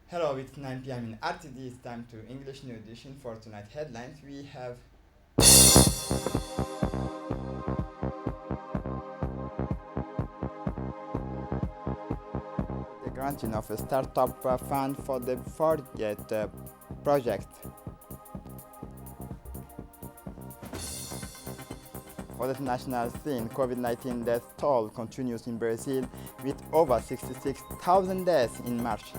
Hello, it's 9 p.m. in RTD. It's time to English New Edition for tonight headlines. We have the granting of a startup fund for the Forget project. For the national scene, COVID-19 death toll continues in Brazil with over 66,000 deaths in March.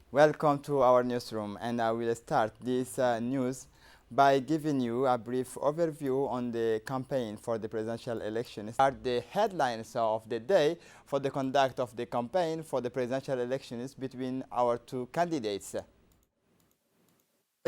Welcome to our newsroom, and I will start this news by giving you a brief overview on the campaign for the presidential elections. Are the headlines of the day for the conduct of the campaign for the presidential elections between our two candidates.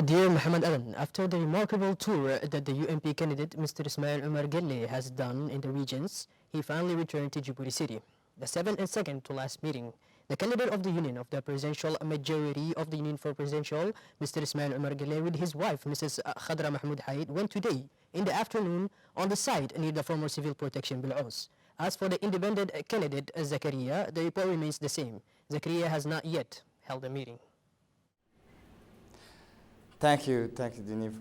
Dear Mohammed Alan, after the remarkable tour that the UMP candidate Mr. Ismail Omar Gelle has done in the regions, he finally returned to Djibouti City. The seventh and second to last meeting, the candidate of the Union of the Presidential Majority of the Union for Presidential, Mr. Ismail Omar Gelle, with his wife, Mrs. Khadra Mahmoud Haid, went today in the afternoon on the site near the former civil protection Bil'os. As for the independent candidate Zakaria, the report remains the same. Zakaria has not yet held a meeting. Thank you, Denis.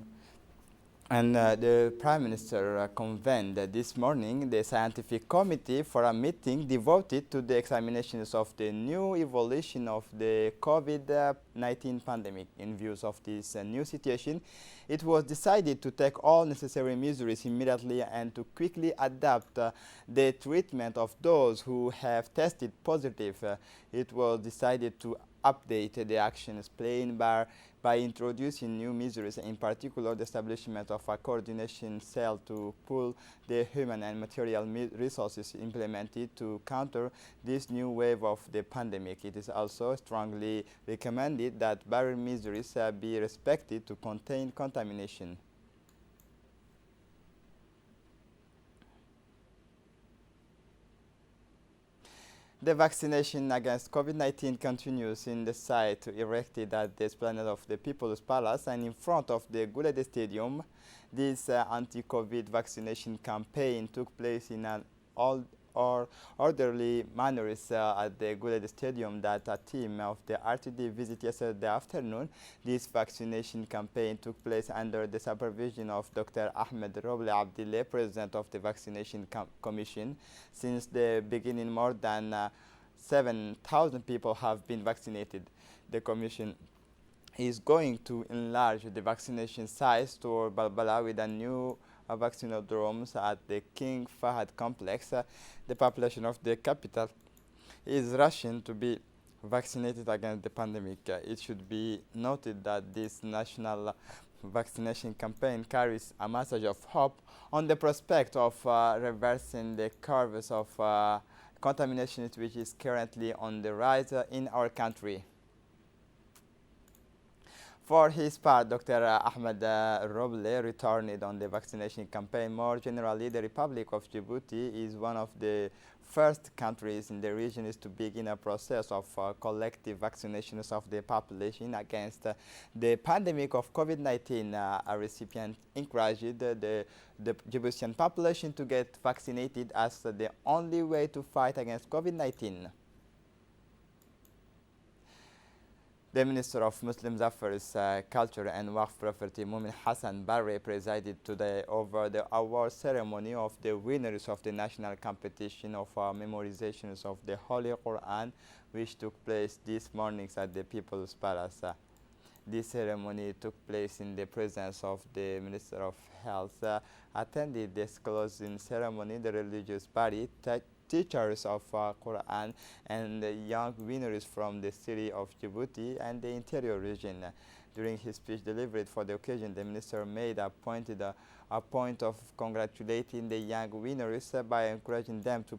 And the Prime Minister convened this morning the scientific committee for a meeting devoted to the examinations of the new evolution of the COVID-19 pandemic. In view of this new situation, it was decided to take all necessary measures immediately and to quickly adapt the treatment of those who have tested positive. It was decided to update the actions planned by introducing new measures, in particular the establishment of a coordination cell to pool the human and material resources implemented to counter this new wave of the pandemic. It is also strongly recommended that barrier measures be respected to contain contamination. The vaccination against COVID-19 continues in the site erected at the esplanade of the People's Palace and in front of the Guled Stadium. This anti-COVID vaccination campaign took place in an orderly manner at the Guled Stadium that a team of the RTD visited yesterday afternoon. This vaccination campaign took place under the supervision of Dr. Ahmed Roble Abdillah, President of the Vaccination Commission. Since the beginning, more than 7,000 people have been vaccinated. The Commission is going to enlarge the vaccination sites to Balbala with a new vaccinodromes at the King Fahad complex. The population of the capital is rushing to be vaccinated against the pandemic. It should be noted that this national vaccination campaign carries a message of hope on the prospect of reversing the curves of contamination which is currently on the rise in our country. For his part, Dr. Ahmed Roble returned on the vaccination campaign. More generally, the Republic of Djibouti is one of the first countries in the region to begin a process of collective vaccinations of the population against the pandemic of COVID-19. A recipient encouraged the Djiboutian population to get vaccinated as the only way to fight against COVID-19. The Minister of Muslim Affairs, Culture and Waqf Property, Mumin Hassan Barre, presided today over the award ceremony of the winners of the national competition of memorizations of the Holy Quran, which took place this morning at the People's Palace. This ceremony took place in the presence of the Minister of Health. Attended this closing ceremony, the religious body, teachers of Quran and young winners from the city of Djibouti and the interior region. During his speech delivered for the occasion, the minister made a point of congratulating the young winners by encouraging them to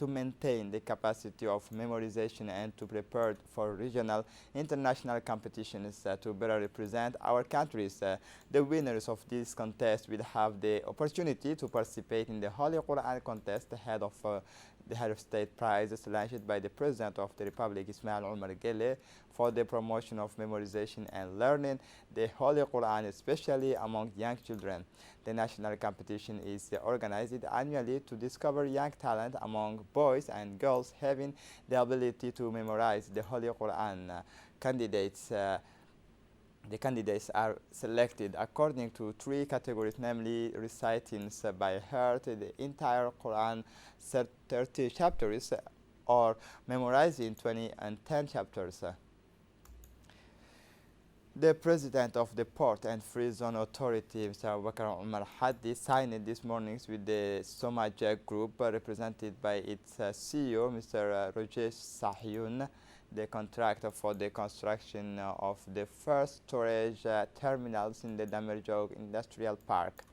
maintain the capacity of memorization and to prepare for regional international competitions to better represent our countries. The winners of this contest will have the opportunity to participate in the Holy Quran contest ahead of the Head of State Prize is launched by the President of the Republic, Ismail Omar Guelleh, for the promotion of memorization and learning the Holy Quran, especially among young children. The national competition is organized annually to discover young talent among boys and girls having the ability to memorize the Holy Quran. The candidates are selected according to three categories, namely reciting by heart the entire Quran 30 chapters or memorizing 20 and 10 chapters. The President of the Port and Free Zone Authority, Mr. Abubakar Umar Hadi, signed this morning with the Somajak Group, represented by its CEO, Mr. Rajesh Sahyun, the contract for the construction of the first storage terminals in the Damerjog Industrial Park.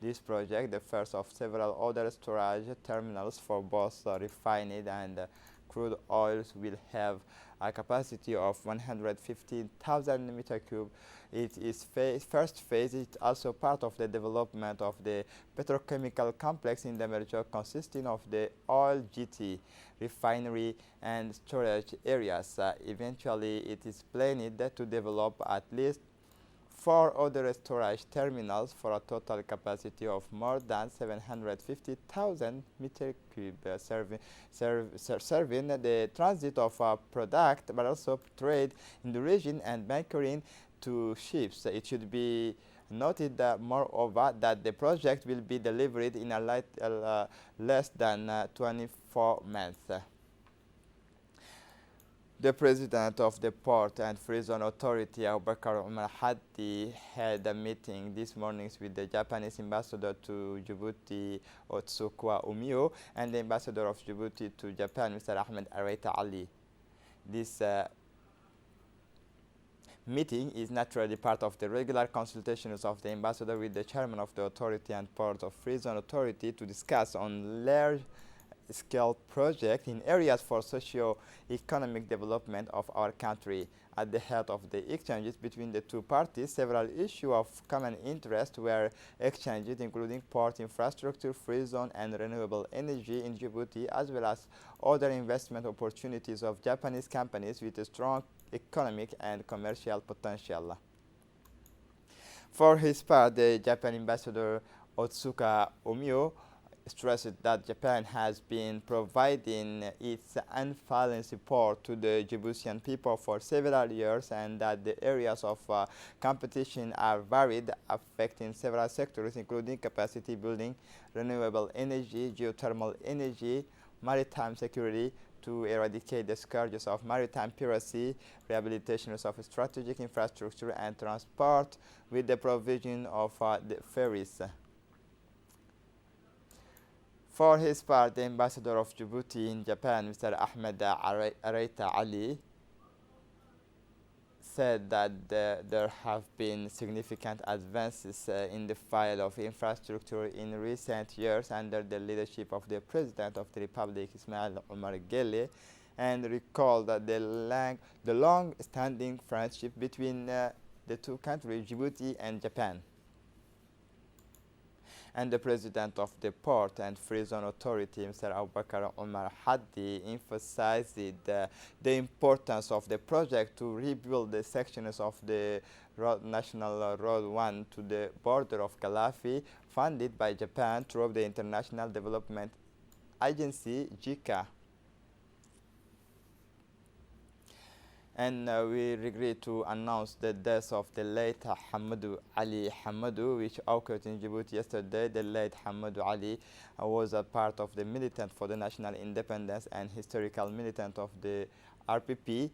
This project, the first of several other storage terminals for both refined and crude oils, will have a capacity of 150,000 meter cube. It is first phase. It also part of the development of the petrochemical complex in the Merjok, consisting of the oil GT, refinery and storage areas. Eventually, it is planned to develop at least 4 other storage terminals for a total capacity of more than 750,000 meter cube, serving the transit of a product, but also trade in the region and bunkering to ships. It should be noted that moreover that the project will be delivered in a less than 24 months. The President of the Port and Free Zone Authority, Abubakar Umar Hadi, had a meeting this morning with the Japanese ambassador to Djibouti, Otsuka Umio, and the ambassador of Djibouti to Japan, Mr. Ahmed Araita Ali. This meeting is naturally part of the regular consultations of the ambassador with the chairman of the authority and Port of Free Zone Authority to discuss on large-scale projects in areas for socio-economic development of our country. At the head of the exchanges between the two parties, several issues of common interest were exchanged, including port infrastructure, free zone, and renewable energy in Djibouti, as well as other investment opportunities of Japanese companies with a strong economic and commercial potential. For his part, the Japan ambassador Otsuka Umio stressed that Japan has been providing its unfailing support to the Djiboutian people for several years, and that the areas of competition are varied, affecting several sectors, including capacity building, renewable energy, geothermal energy, maritime security, to eradicate the scourges of maritime piracy, rehabilitations of strategic infrastructure and transport, with the provision of the ferries. For his part, the ambassador of Djibouti in Japan, Mr. Ahmed Araita Ali, said that there have been significant advances in the field of infrastructure in recent years under the leadership of the President of the Republic, Ismail Omar Guelleh, and recalled that the long-standing friendship between the two countries, Djibouti and Japan. And the President of the Port and Free Zone Authority, Mr. Abubakar Umar Hadi, emphasized the importance of the project to rebuild the sections of the National Road 1 to the border of Kalafi, funded by Japan through the International Development Agency, JICA. And we regret to announce the death of the late Hamadou Ali Hamadou, which occurred in Djibouti yesterday. The late Hamadou Ali was a part of the militant for the national independence and historical militant of the RPP,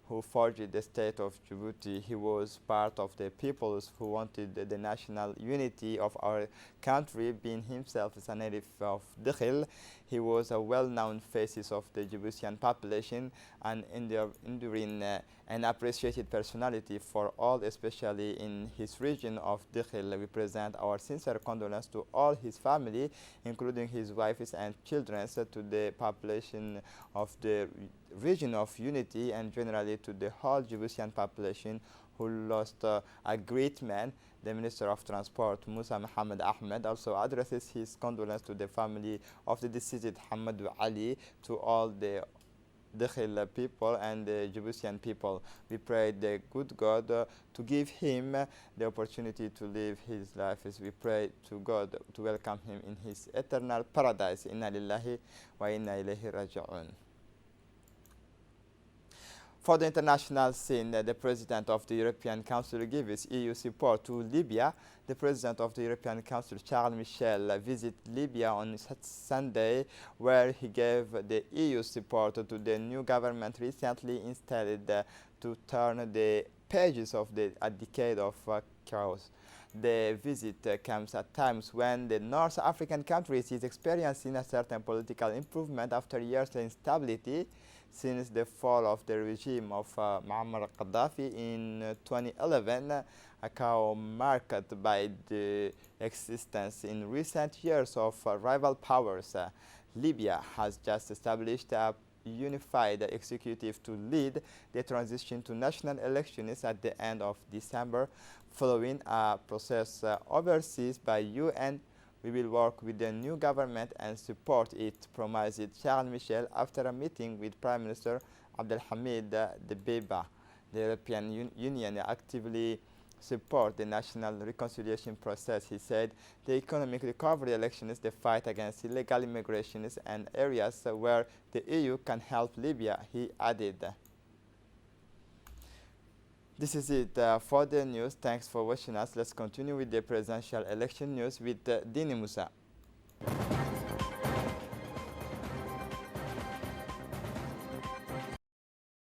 who forged the state of Djibouti. He was part of the peoples who wanted the national unity of our country, being himself a native of Dakhil. He was a well-known face of the Djiboutian population and enduring and appreciated personality for all, especially in his region of Dakhil. We present our sincere condolence to all his family, including his wives and children, to the population of the region of unity, and generally to the whole Djiboutian population who lost a great man. The Minister of Transport, Musa Mohammed Ahmed, also addresses his condolences to the family of the deceased Hamadou Ali, to all the Dakhil people and the Djiboutian people. We pray the good God to give him the opportunity to live his life. As we pray to God to welcome him in his eternal paradise. Inna lillahi wa inna ilayhi raji'un. For the international scene, the President of the European Council gives EU support to Libya. The President of the European Council, Charles Michel, visited Libya on Sunday, where he gave the EU support to the new government recently installed to turn the pages of a decade of chaos. The visit comes at times when the North African countries is experiencing a certain political improvement after years of instability since the fall of the regime of Muammar Gaddafi in 2011, a chaos marked by the existence in recent years of rival powers. Libya has just established a unified executive to lead the transition to national elections at the end of December, following a process overseen by UN. We will work with the new government and support it, promised Charles Michel after a meeting with Prime Minister Abdelhamid Dbeibah. The European Union actively support the national reconciliation process, he said. The economic recovery elections, the fight against illegal immigration, and areas where the EU can help Libya, he added. This is it for the news. Thanks for watching us. Let's continue with the presidential election news with Dini Musa.